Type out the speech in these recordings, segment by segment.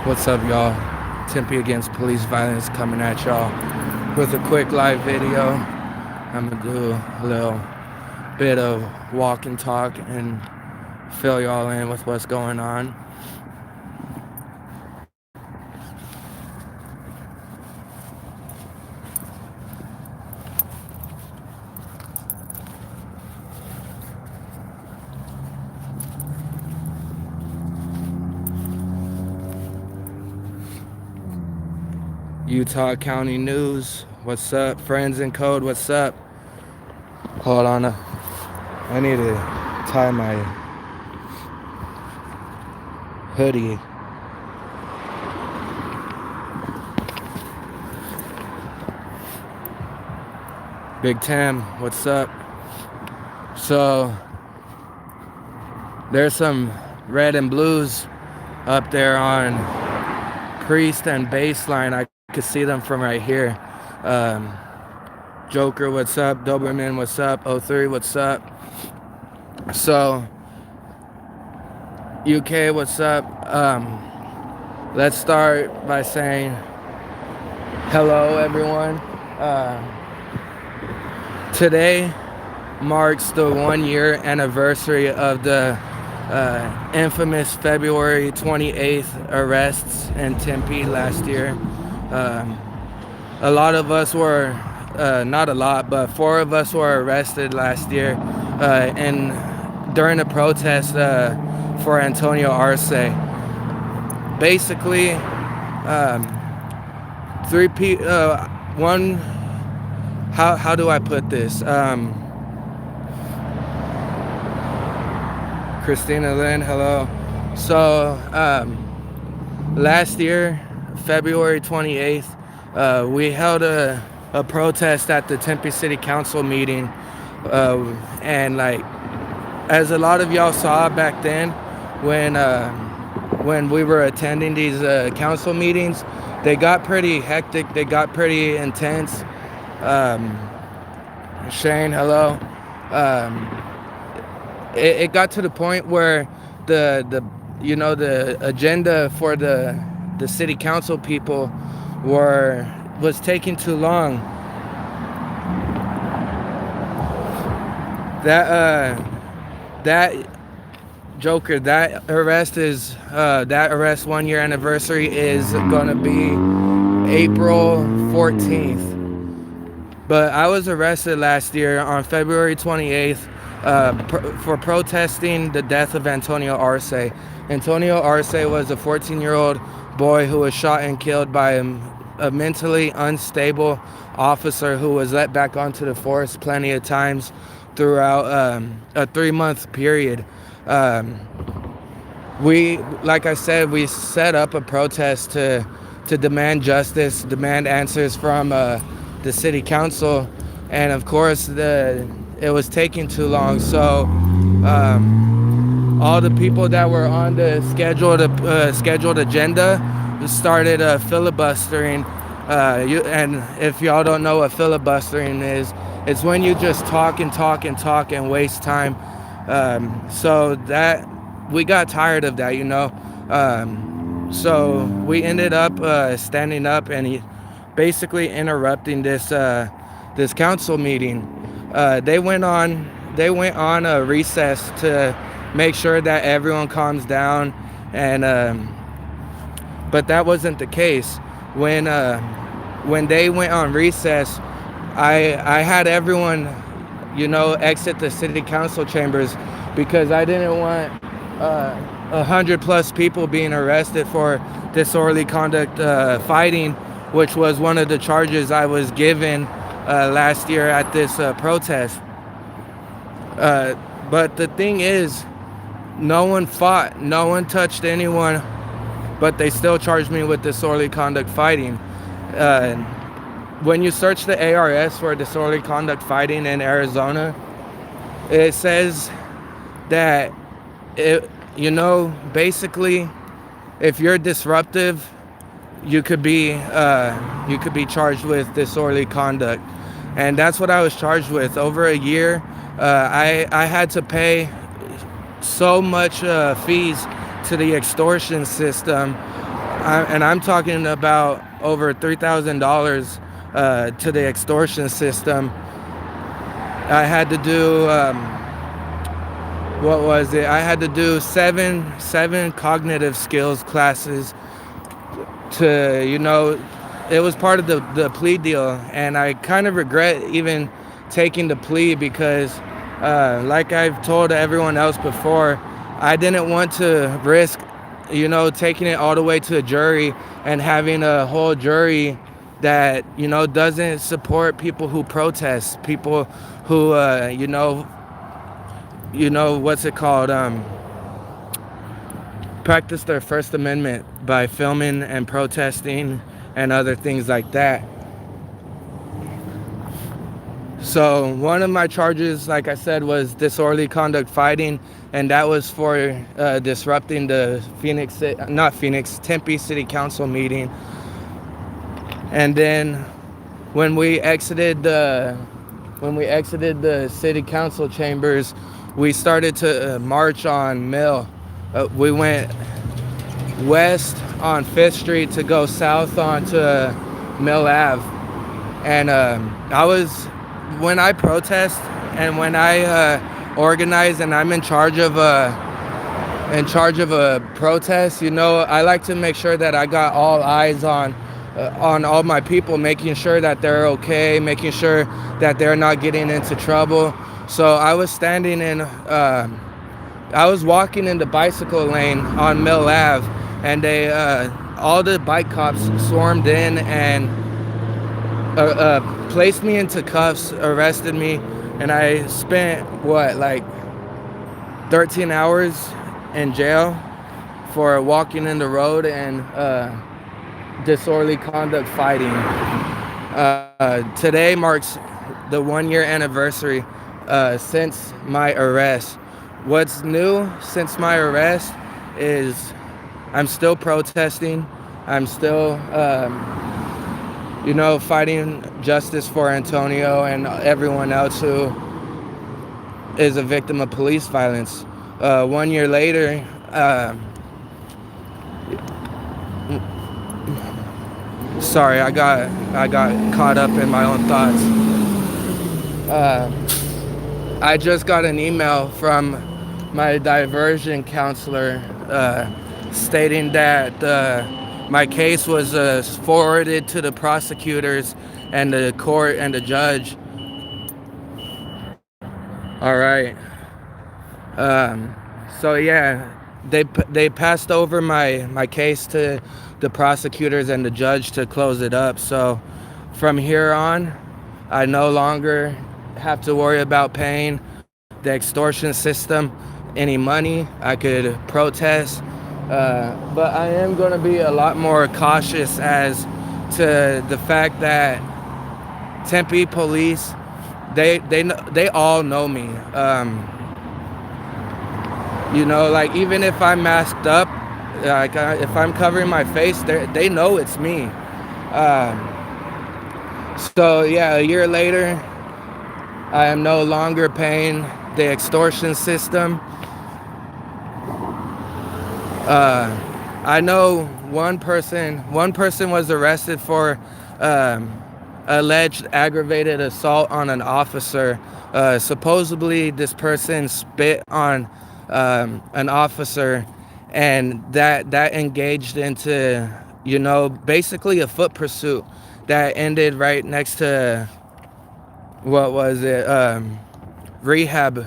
What's up, y'all? Tempe Against Police Violence coming at y'all with a quick live video. I'm gonna do a little bit of walk and talk and fill y'all in with what's going on. Utah County News, what's up? Friends in Code, what's up? Hold on, I need to tie my hoodie. Big Tam, what's up? So, there's some red and blues up there on Priest and Baseline. I could see them from right here. Joker, what's up? Doberman, what's up? 03, what's up? So, UK, what's up? Let's start by saying hello, everyone. Today marks the 1-year anniversary of the infamous February 28th arrests in Tempe last year. A lot of us were, not a lot, but 4 of us were arrested last year and during the protest for Antonio Arce. Basically, 3 people, one, how do I put this? Christina Lynn, hello. So, last year, February 28th, we held a protest at the Tempe City Council meeting. And like, as a lot of y'all saw back then, when we were attending these council meetings, they got pretty hectic, they got pretty intense. Shane, hello. It got to the point where the agenda for the city council people was taking too long. That Joker, that arrest 1-year anniversary is gonna be April 14th. But I was arrested last year on February 28th for protesting the death of Antonio Arce. Antonio Arce was a 14-year-old boy who was shot and killed by a mentally unstable officer who was let back onto the force plenty of times throughout a 3-month period. Like I said, we set up a protest to demand justice, demand answers from the city council, and of course it was taking too long. So all the people that were on the scheduled agenda started filibustering. And if y'all don't know what filibustering is, it's when you just talk and talk and talk and waste time. So that we got tired of that, so we ended up standing up and basically interrupting this council meeting. They went on a recess to make sure that everyone calms down, and but that wasn't the case. When they went on recess, I had everyone exit the city council chambers because I didn't want 100+ people being arrested for disorderly conduct fighting, which was one of the charges I was given last year at this protest. But the thing is, no one fought, no one touched anyone, but they still charged me with disorderly conduct fighting. When you search the ARS for disorderly conduct fighting in Arizona, it says that basically, if you're disruptive, you could be charged with disorderly conduct, and that's what I was charged with. Over a year, I had to pay so much fees to the extortion system and I'm talking about over $3,000 to the extortion system. I had to do what was it? I had to do seven cognitive skills classes to, it was part of the plea deal, and I kind of regret even taking the plea because, like I've told everyone else before, I didn't want to risk, taking it all the way to a jury and having a whole jury that, doesn't support people who protest, people who, what's it called? Practice their First Amendment by filming and protesting and other things like that. So one of my charges, like I said, was disorderly conduct fighting, and that was for disrupting the Tempe City Council meeting. And then when we exited the city council chambers, we started to march on Mill. We went west on 5th Street to go south onto Mill Ave. And when I protest and when I organize and I'm in charge of a protest, I like to make sure that I got all eyes on all my people, making sure that they're okay, making sure that they're not getting into trouble. So I was walking in the bicycle lane on Mill Ave, and all the bike cops swarmed in and placed me into cuffs, arrested me, and I spent 13 hours in jail for walking in the road and disorderly conduct fighting. Today marks the 1-year anniversary since my arrest. What's new since my arrest is I'm still protesting. I'm still, fighting justice for Antonio and everyone else who is a victim of police violence. 1 year later, sorry, I got caught up in my own thoughts. I just got an email from my diversion counselor stating that my case was forwarded to the prosecutors and the court and the judge. All right. So yeah, they passed over my case to the prosecutors and the judge to close it up. So from here on, I no longer have to worry about paying the extortion system any money. I could protest, but I am going to be a lot more cautious as to the fact that Tempe police, they all know me. Even if I'm masked up, if I'm covering my face, they know it's me. So yeah, a year later, I am no longer paying the extortion system. I know one person was arrested for alleged aggravated assault on an officer. Supposedly this person spit on an officer, and that engaged into, basically a foot pursuit that ended right next to, what was it, Rehab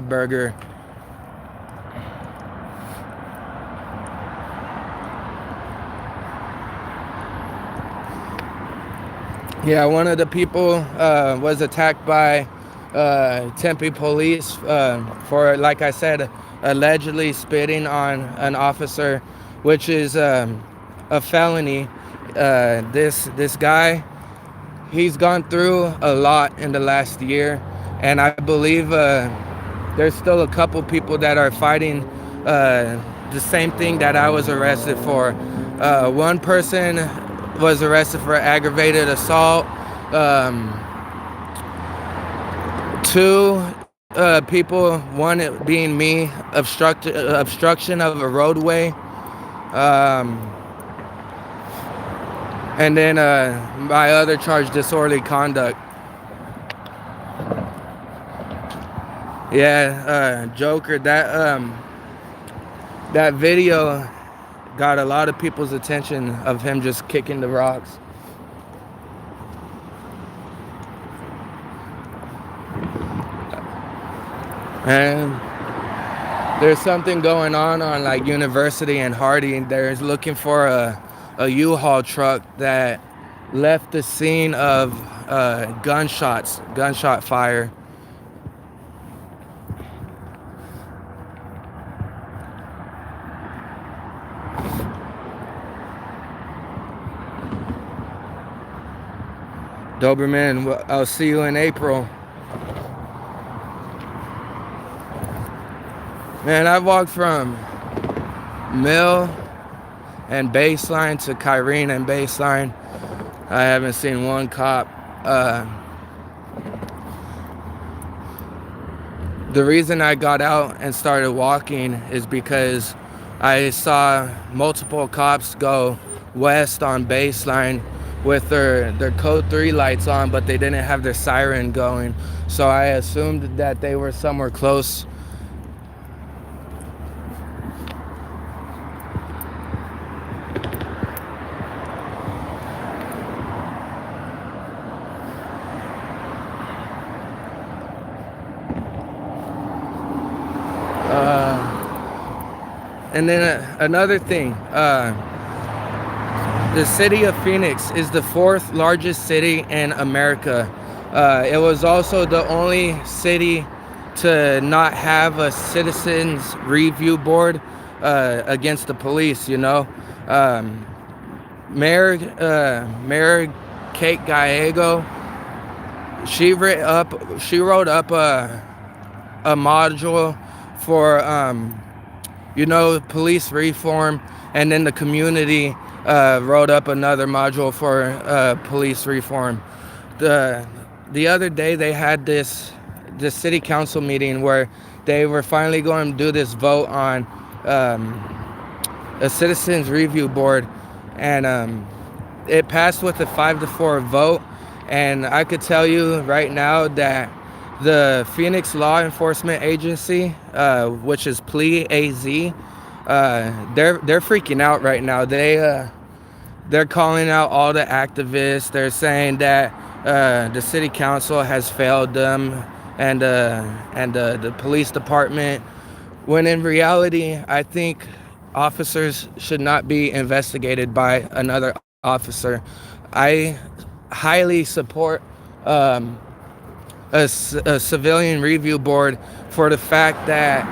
Burger. Yeah, one of the people was attacked by Tempe police for, like I said, allegedly spitting on an officer, which is a felony. This guy, he's gone through a lot in the last year, and I believe there's still a couple people that are fighting the same thing that I was arrested for. One person was arrested for aggravated assault. Two people, one being me, obstruction of a roadway. And then my other charge, disorderly conduct. Yeah, Joker, that video got a lot of people's attention of him just kicking the rocks. And there's something going on like University and Hardy. They're looking for a U-Haul truck that left the scene of gunshot fire. Doberman, I'll see you in April. Man, I've walked from Mill and Baseline to Kyrene and Baseline. I haven't seen one cop. The reason I got out and started walking is because I saw multiple cops go west on Baseline with their code 3 lights on, but they didn't have their siren going. So I assumed that they were somewhere close. And then another thing, the city of Phoenix is the 4th largest city in America. It was also the only city to not have a citizens review board against the police, you know. Mayor Kate Gallego, she wrote up a module for police reform, and then the community wrote up another module for police reform. The other day they had this city council meeting where they were finally going to do this vote on a citizens review board, and it passed with a 5-4 vote. And I could tell you right now that the Phoenix Law Enforcement Agency, which is PLEA AZ, they're freaking out right now. They're calling out all the activists. They're saying that the city council has failed them and the police department. When in reality, I think officers should not be investigated by another officer. I highly support a civilian review board for the fact that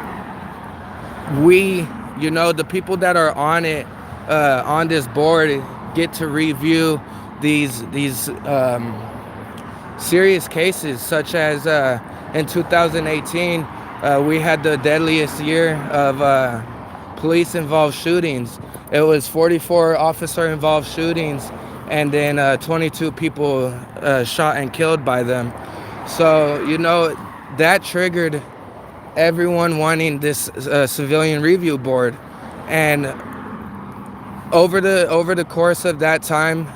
the people that are on it, on this board, get to review these serious cases, such as in 2018, we had the deadliest year of police-involved shootings. It was 44 officer-involved shootings, and then 22 people shot and killed by them. So, that triggered everyone wanting this civilian review board. And over the course of that time,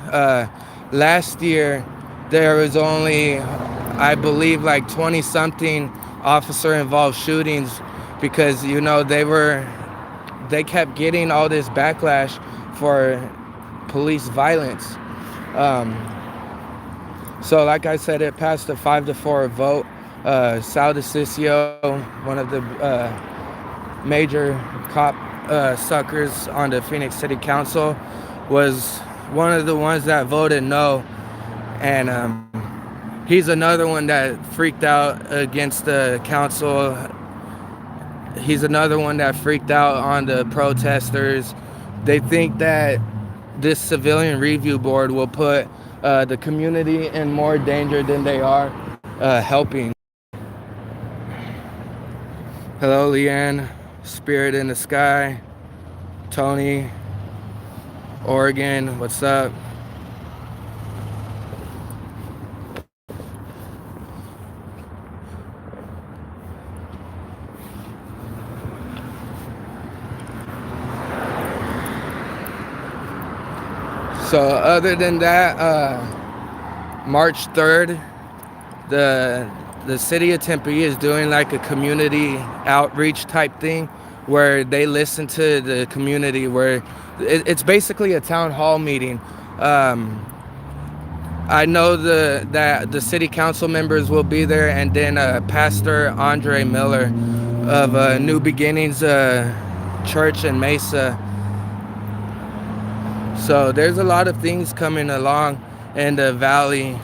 last year, there was only, I believe, like 20-something officer-involved shootings because, they kept getting all this backlash for police violence. So like I said, it passed a 5-4 vote. Sal DiCiccio, one of the major cop suckers on the Phoenix City Council, was one of the ones that voted no. And he's another one that freaked out against the council. He's another one that freaked out on the protesters. They think that this civilian review board will put the community in more danger than they are helping. Hello, Leanne, Spirit in the Sky, Tony, Oregon, what's up? So other than that, March 3rd, the city of Tempe is doing like a community outreach type thing where they listen to the community, where it's basically a town hall meeting. I know that the city council members will be there, and then Pastor Andre Miller of New Beginnings Church in Mesa. So there's a lot of things coming along in the valley.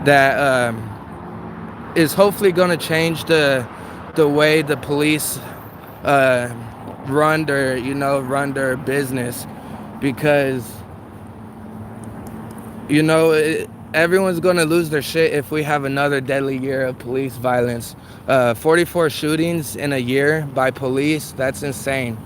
That is hopefully going to change the way the police run their business, because everyone's going to lose their shit if we have another deadly year of police violence. 44 shootings in a year by police, that's insane.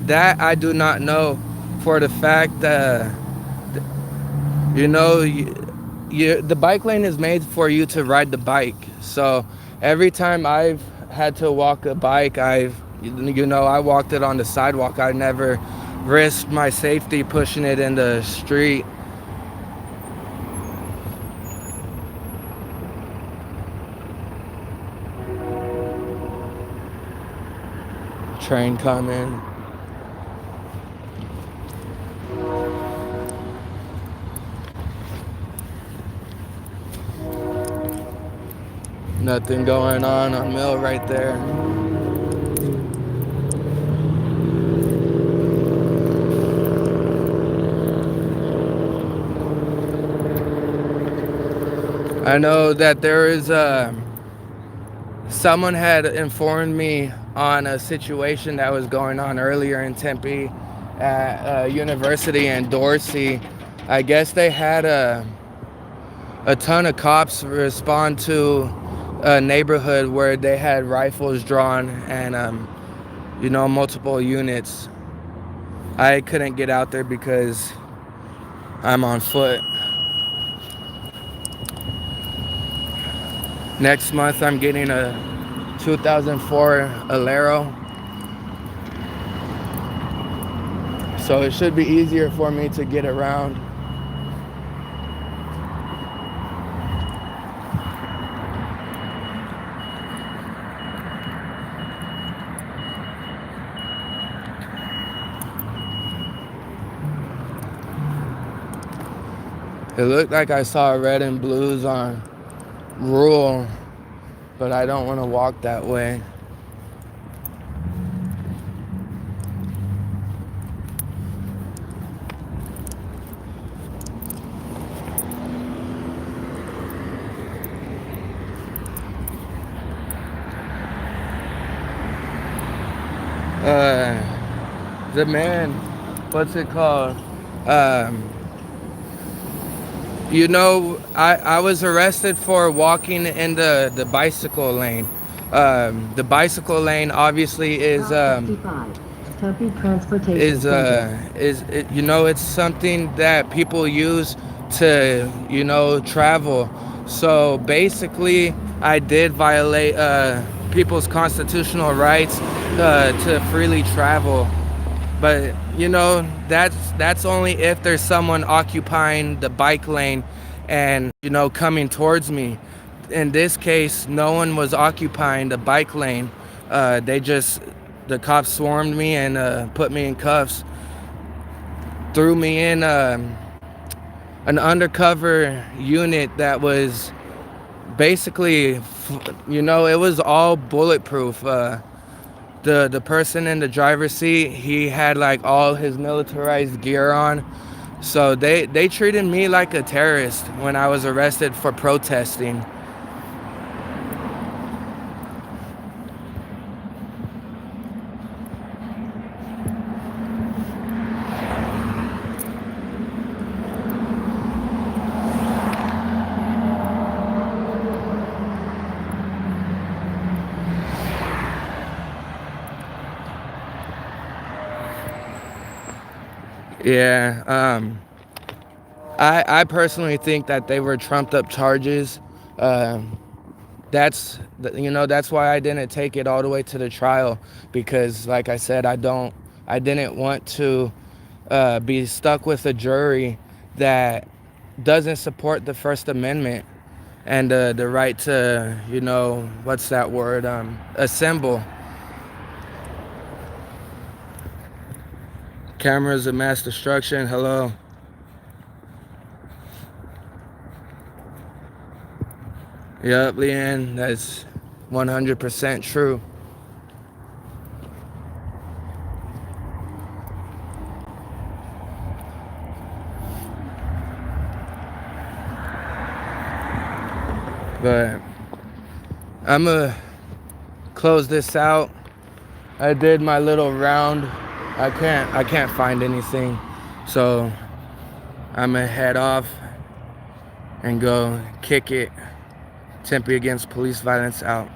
That I do not know, for the fact that the bike lane is made for you to ride the bike. So every time I've had to walk a bike, I walked it on the sidewalk. I never risked my safety pushing it in the street. Train coming. Nothing going on Mill right there. I know that there is someone had informed me on a situation that was going on earlier in Tempe at University in Dorsey. I guess they had a ton of cops respond to a neighborhood where they had rifles drawn and multiple units. I couldn't get out there because I'm on foot. Next month I'm getting a 2004 Alero, so it should be easier for me to get around. It looked like I saw red and blues on Rural, but I don't want to walk that way. The man, what's it called? I was arrested for walking in the bicycle lane. The bicycle lane obviously is it's something that people use to travel. So basically, I did violate people's constitutional rights to freely travel. But that's only if there's someone occupying the bike lane and coming towards me. In this case, no one was occupying the bike lane. The cops swarmed me and put me in cuffs, threw me in an undercover unit that was basically, it was all bulletproof. The person in the driver's seat, he had like all his militarized gear on. So they treated me like a terrorist when I was arrested for protesting. Yeah. I personally think that they were trumped up charges. Um, that's why I didn't take it all the way to the trial, because like I said, I didn't want to be stuck with a jury that doesn't support the First Amendment and the right to, what's that word, assemble. Cameras of mass destruction, hello. Yep, Leanne, that's 100% true. But I'm gonna close this out. I did my little round. I can't find anything. So I'm gonna head off and go kick it. Tempe against police violence out.